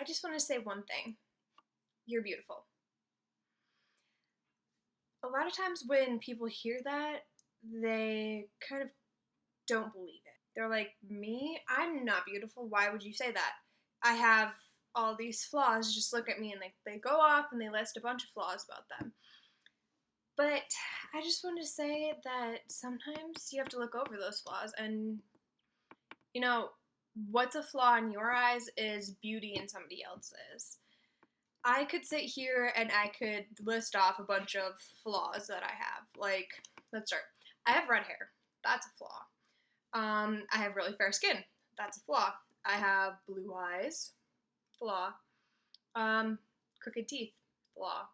just want to say one thing. You're beautiful. A lot of times when people hear that, they kind of don't believe it. They're like, me? I'm not beautiful. Why would you say that? I have all these flaws. Just look at me. And they go off and they list a bunch of flaws about them. But I just wanted to say that sometimes you have to look over those flaws. And, what's a flaw in your eyes is beauty in somebody else's. I could sit here and I could list off a bunch of flaws that I have. Like, let's start. I have red hair. That's a flaw. I have really fair skin. That's a flaw. I have blue eyes. Flaw. Crooked teeth. Flaw.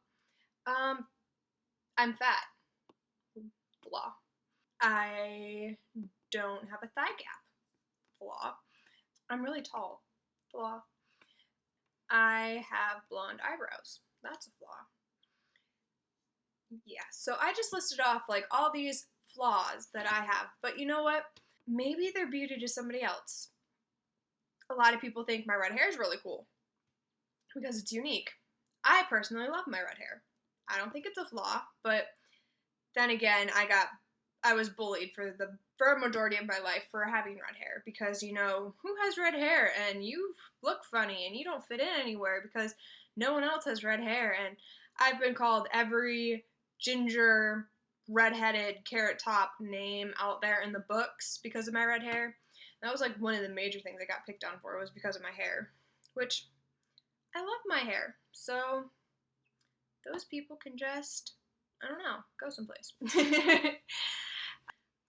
I'm fat. Flaw. I don't have a thigh gap. Flaw. I'm really tall. Flaw. I have blonde eyebrows. That's a flaw. Yeah, so I just listed off like all these flaws that I have. But you know what? Maybe they're beauty to somebody else. A lot of people think my red hair is really cool because it's unique. I personally love my red hair. I don't think it's a flaw, but then again, I was bullied for a majority of my life for having red hair because, who has red hair and you look funny and you don't fit in anywhere because no one else has red hair. And I've been called every ginger, redheaded, carrot top name out there in the books because of my red hair. That was like one of the major things I got picked on for was because of my hair, which I love my hair. So those people can just, I don't know, go someplace.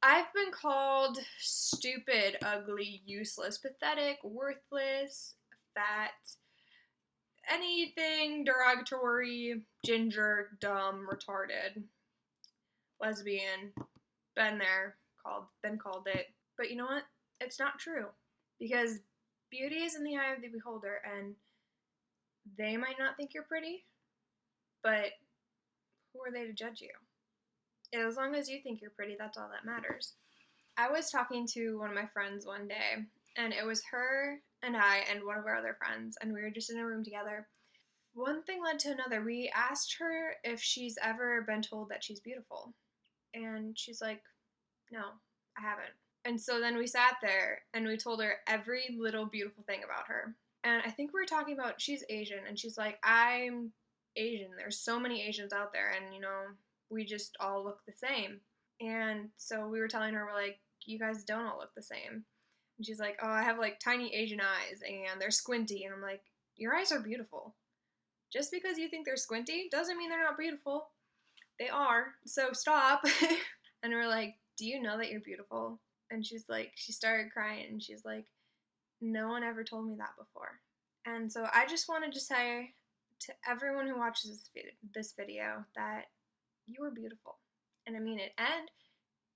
I've been called stupid, ugly, useless, pathetic, worthless, fat, anything derogatory, ginger, dumb, retarded, lesbian, been there, been called it. But you know what? It's not true. Because beauty is in the eye of the beholder, and they might not think you're pretty, but who are they to judge you? As long as you think you're pretty, that's all that matters. I was talking to one of my friends one day, and it was her and I and one of our other friends, and we were just in a room together. One thing led to another. We asked her if she's ever been told that she's beautiful, and she's like, no, I haven't. And so then we sat there, and we told her every little beautiful thing about her. And I think we were talking about she's Asian, and she's like, I'm Asian. There's so many Asians out there, and, we just all look the same. And so we were telling her, we're like, you guys don't all look the same. And she's like, oh, I have like tiny Asian eyes and they're squinty. And I'm like, your eyes are beautiful. Just because you think they're squinty doesn't mean they're not beautiful. They are. So stop. And we're like, do you know that you're beautiful? And she's like, she started crying and she's like, no one ever told me that before. And so I just wanted to say to everyone who watches this video that you are beautiful. And I mean it. And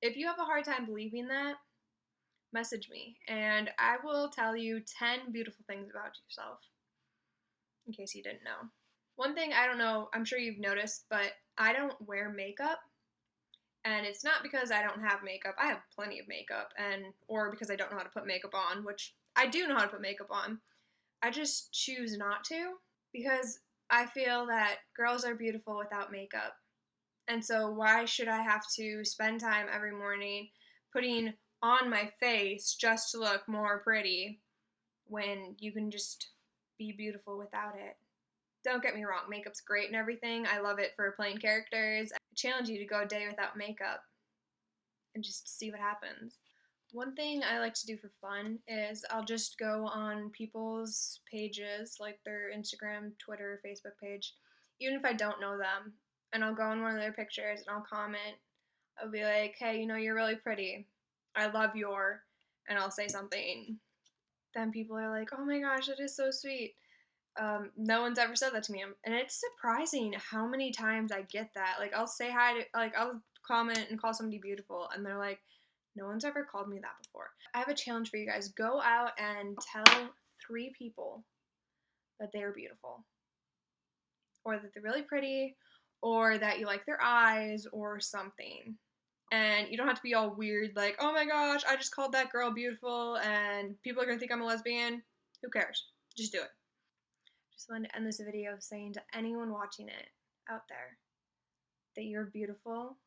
if you have a hard time believing that, message me and I will tell you 10 beautiful things about yourself, in case you didn't know. One thing I don't know, I'm sure you've noticed, but I don't wear makeup. And it's not because I don't have makeup. I have plenty of makeup, or because I don't know how to put makeup on, which I do know how to put makeup on. I just choose not to because I feel that girls are beautiful without makeup. And so why should I have to spend time every morning putting on my face just to look more pretty when you can just be beautiful without it? Don't get me wrong, makeup's great and everything. I love it for playing characters. I challenge you to go a day without makeup and just see what happens. One thing I like to do for fun is I'll just go on people's pages, like their Instagram, Twitter, Facebook page, even if I don't know them, and I'll go on one of their pictures and I'll comment. I'll be like, hey, you're really pretty. I love your, and I'll say something. Then people are like, oh my gosh, that is so sweet. No one's ever said that to me. And it's surprising how many times I get that. Like, I'll say hi to, I'll comment and call somebody beautiful, and they're like, no one's ever called me that before. I have a challenge for you guys. Go out and tell 3 people that they are beautiful, or that they're really pretty, or that you like their eyes, or something. And you don't have to be all weird, like, oh my gosh, I just called that girl beautiful, and people are gonna think I'm a lesbian. Who cares? Just do it. Just wanted to end this video saying to anyone watching it out there that you're beautiful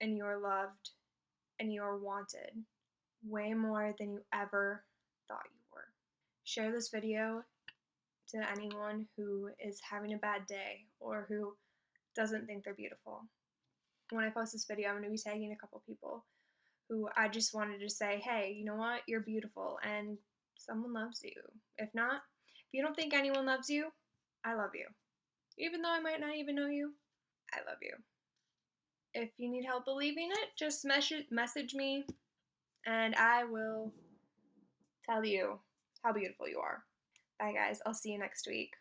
and you're loved and you're wanted way more than you ever thought you were. Share this video to anyone who is having a bad day or who doesn't think they're beautiful. When I post this video, I'm going to be tagging a couple people who I just wanted to say, hey, you know what? You're beautiful and someone loves you. If not, if you don't think anyone loves you, I love you. Even though I might not even know you, I love you. If you need help believing it, just message me and I will tell you how beautiful you are. Bye, guys. I'll see you next week.